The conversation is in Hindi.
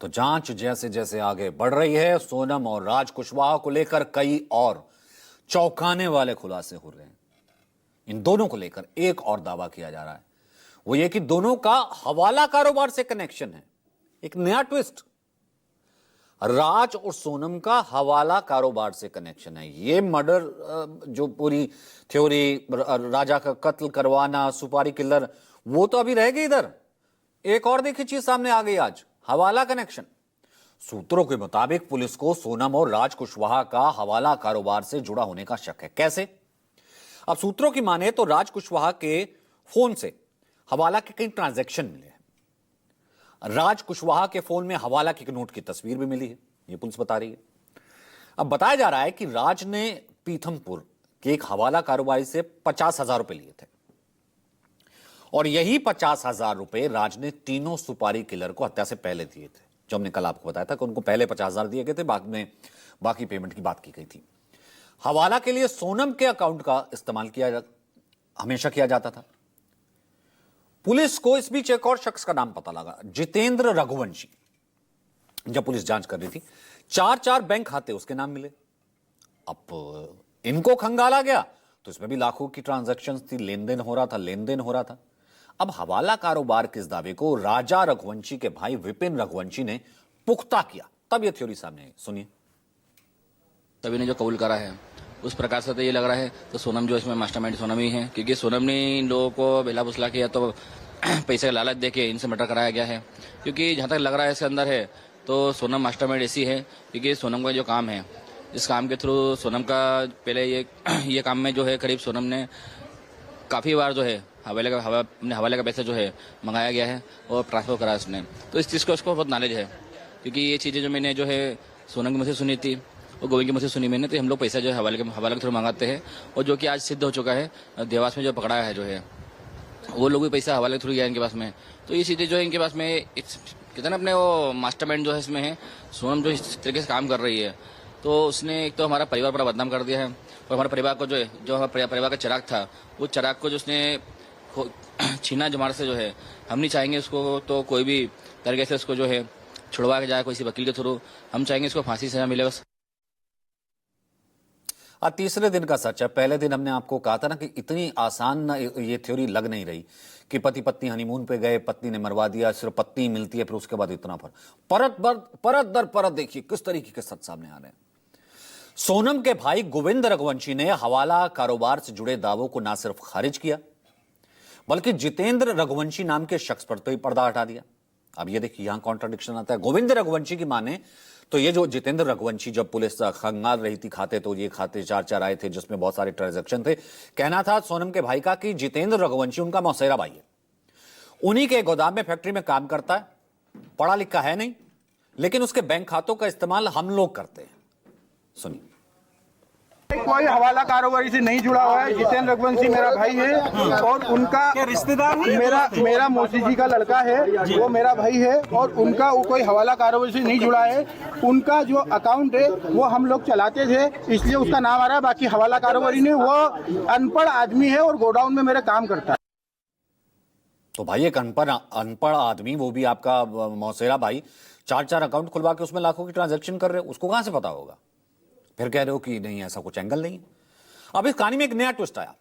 तो जांच जैसे जैसे आगे बढ़ रही है, सोनम और राज कुशवाहा को लेकर कई और चौंकाने वाले खुलासे हो रहे हैं। इन दोनों को लेकर एक और दावा किया जा रहा है, वो ये कि दोनों का हवाला कारोबार से कनेक्शन है। एक नया ट्विस्ट, राज और सोनम का हवाला कारोबार से कनेक्शन है। ये मर्डर जो पूरी थ्योरी, राजा का कत्ल करवाना, सुपारी किलर, वो तो अभी रह गई इधर। एक और देखिए चीज सामने आ गई आज, हवाला कनेक्शन। सूत्रों के मुताबिक पुलिस को सोनम और राज कुशवाहा का हवाला कारोबार से जुड़ा होने का शक है। कैसे? अब सूत्रों की माने तो राज कुशवाहा के फोन से हवाला के कई ट्रांजैक्शन मिले हैं। राज कुशवाहा के फोन में हवाला के एक नोट की तस्वीर भी मिली है, यह पुलिस बता रही है। अब बताया जा रहा है कि राज ने पीथमपुर के एक हवाला कारोबारी से 50,000 रुपए लिए थे और यही 50,000 रुपए राज ने तीनों सुपारी किलर को हत्या से पहले दिए थे। जो हमने कल आपको बताया था कि उनको पहले 50,000 दिए गए थे, बाद में बाकी पेमेंट की बात की गई थी। हवाला के लिए सोनम के अकाउंट का इस्तेमाल हमेशा किया जाता था। पुलिस को इस बीच एक और शख्स का नाम पता लगा, जितेंद्र रघुवंशी। जब पुलिस जांच कर रही थी, 4 बैंक खाते उसके नाम मिले। अब इनको खंगाला गया तो इसमें भी लाखों की ट्रांजैक्शन थी, लेन देन हो रहा था। अब हवाला कारोबार के इस दावे को राजा रघुवंशी के भाई विपिन रघुवंशी ने पुख्ता किया, तब यह थ्योरी सामने आई। सुनिए। सभी ने जो कबूल करा है उस प्रकार से तो ये लग रहा है तो सोनम जो इसमें मास्टरमाइंड सोनम ही है, क्योंकि सोनम ने इन लोगों को बेला फुसला किया तो पैसे का लालच देके इनसे मर्डर कराया गया है। क्योंकि जहां तक लग रहा है इसके अंदर है तो सोनम मास्टरमाइंड ऐसी है, क्योंकि सोनम का जो काम है, इस काम के थ्रू सोनम का पहले ये काम में जो है करीब सोनम ने काफ़ी बार जो है हवाले का पैसा जो है मंगाया गया है और ट्रांसफर करा उसने। तो इस चीज़ को उसको बहुत नॉलेज है, क्योंकि ये चीज़ें जो मैंने जो है सोनम की मुझसे सुनी थी और गोविंद की मुझसे सुनी मैंने, तो हम लोग पैसा जो है हवाले के थ्रू मंगाते हैं। और जो कि आज सिद्ध हो चुका है, देवास में जो पकड़ा है जो है वो लोग भी पैसा हवाले के थ्रू गया इनके पास में। तो ये चीज़ें जो है इनके पास में कहते हैं ना अपने वो मास्टरमाइंड जो है इसमें है। सोनम जो इस तरीके से काम कर रही है तो उसने एक तो हमारा परिवार बड़ा बदनाम कर दिया है और हमारे परिवार को जो हमारे परिवार का चिराग था, वो चिराग को जो उसने छीना जमार से जो है, हम नहीं चाहेंगे उसको तो कोई भी तरीके से उसको जो है छुड़वा के जाए किसी वकील के थ्रू। हम चाहेंगे इसको फांसी सजा मिले बस। आज तीसरे दिन का सच है। पहले दिन हमने आपको कहा था ना कि इतनी आसान ये थ्योरी लग नहीं रही कि पति पत्नी हनीमून पे गए, पत्नी ने मरवा दिया, सिर्फ पत्नी मिलती है, फिर उसके बाद इतना परत दर परत देखिए किस तरीके के सच सामने आ रहे हैं। सोनम के भाई गोविंद रघुवंशी ने हवाला कारोबार से जुड़े दावों को ना सिर्फ खारिज किया, बल्कि जितेंद्र रघुवंशी नाम के शख्स पर तो ही पर्दा हटा दिया। अब ये देखिए यहां कॉन्ट्रडिक्शन आता है। गोविंद रघुवंशी की माने तो ये जो जितेंद्र रघुवंशी, जब पुलिस खंगाल रही थी खाते, तो ये खाते 4 आए थे जिसमें बहुत सारे ट्रांजैक्शन थे। कहना था सोनम के भाई का कि जितेंद्र रघुवंशी उनका मौसेरा भाई है, उन्हीं के गोदाम में फैक्ट्री में काम करता है, पढ़ा लिखा है नहीं, लेकिन उसके बैंक खातों का इस्तेमाल हम लोग करते हैं। सुनिए। कोई हवाला कारोबारी से नहीं जुड़ा हुआ है। जितेंद्र रघुवंशी मेरा भाई है और उनका रिश्तेदार मेरा मौसी जी का लड़का है, वो मेरा भाई है और उनका वो कोई हवाला कारोबारी से नहीं जुड़ा है। उनका जो अकाउंट है वो हम लोग चलाते थे, इसलिए उसका नाम आ रहा है। बाकी हवाला कारोबारी ने, वो अनपढ़ आदमी है और गोडाउन में मेरे काम करता है। तो भाई एक अनपढ़ आदमी, वो भी आपका मौसेरा भाई, 4 अकाउंट खुलवा के उसमें लाखों की ट्रांजैक्शन कर रहे हो, उसको कहां से पता होगा? फिर कह रहे हो कि नहीं ऐसा कुछ एंगल नहीं है। अब इस कहानी में एक नया ट्विस्ट आया।